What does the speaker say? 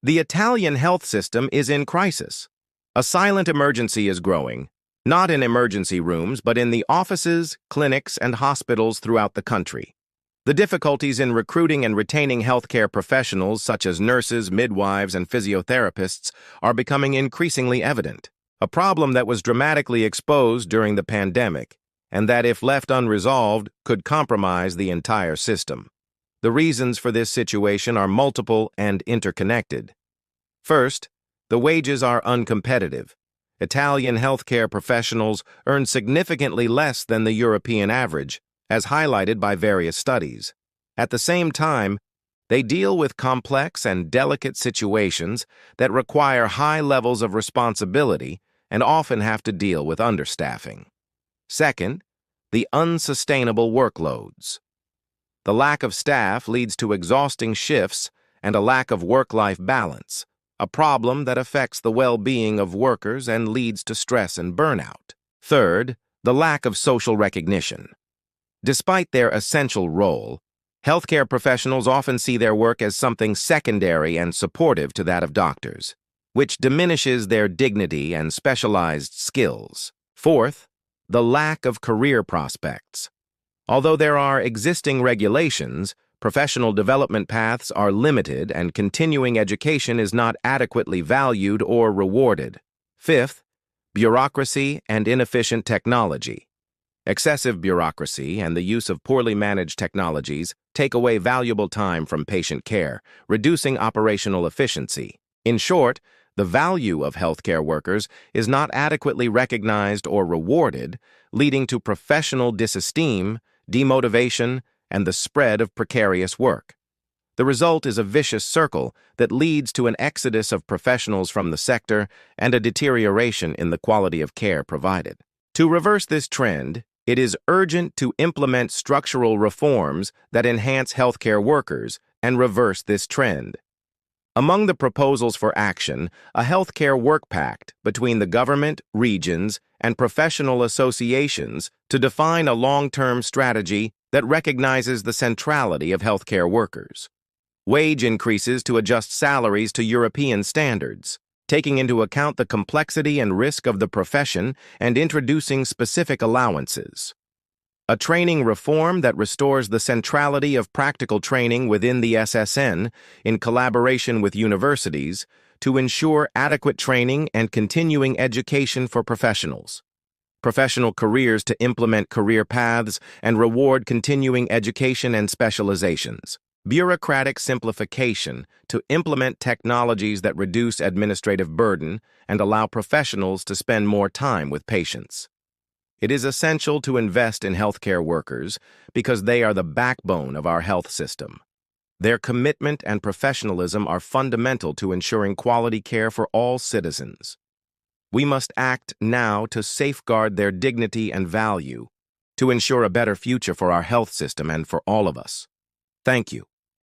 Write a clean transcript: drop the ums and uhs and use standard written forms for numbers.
The Italian health system is in crisis. A silent emergency is growing, not in emergency rooms, but in the offices, clinics, and hospitals throughout the country. The difficulties in recruiting and retaining healthcare professionals such as nurses, midwives, and physiotherapists are becoming increasingly evident, a problem that was dramatically exposed during the pandemic, and that, if left unresolved, could compromise the entire system. The reasons for this situation are multiple and interconnected. First, the wages are uncompetitive. Italian healthcare professionals earn significantly less than the European average, as highlighted by various studies. At the same time, they deal with complex and delicate situations that require high levels of responsibility and often have to deal with understaffing. Second, the unsustainable workloads. The lack of staff leads to exhausting shifts and a lack of work-life balance, a problem that affects the well-being of workers and leads to stress and burnout. Third, the lack of social recognition. Despite their essential role, healthcare professionals often see their work as something secondary and supportive to that of doctors, which diminishes their dignity and specialized skills. Fourth, the lack of career prospects. Although there are existing regulations, professional development paths are limited and continuing education is not adequately valued or rewarded. Fifth, bureaucracy and inefficient technology. Excessive bureaucracy and the use of poorly managed technologies take away valuable time from patient care, reducing operational efficiency. In short, the value of healthcare workers is not adequately recognized or rewarded, leading to professional disesteem, demotivation, and the spread of precarious work. The result is a vicious circle that leads to an exodus of professionals from the sector and a deterioration in the quality of care provided. To reverse this trend, it is urgent to implement structural reforms that enhance healthcare workers and reverse this trend. Among the proposals for action, a healthcare work pact between the government, regions, and professional associations to define a long-term strategy that recognizes the centrality of healthcare workers. Wage increases to adjust salaries to European standards, taking into account the complexity and risk of the profession and introducing specific allowances. A training reform that restores the centrality of practical training within the SSN in collaboration with universities to ensure adequate training and continuing education for professionals. Professional careers to implement career paths and reward continuing education and specializations. Bureaucratic simplification to implement technologies that reduce administrative burden and allow professionals to spend more time with patients. It is essential to invest in healthcare workers because they are the backbone of our health system. Their commitment and professionalism are fundamental to ensuring quality care for all citizens. We must act now to safeguard their dignity and value, to ensure a better future for our health system and for all of us. Thank you.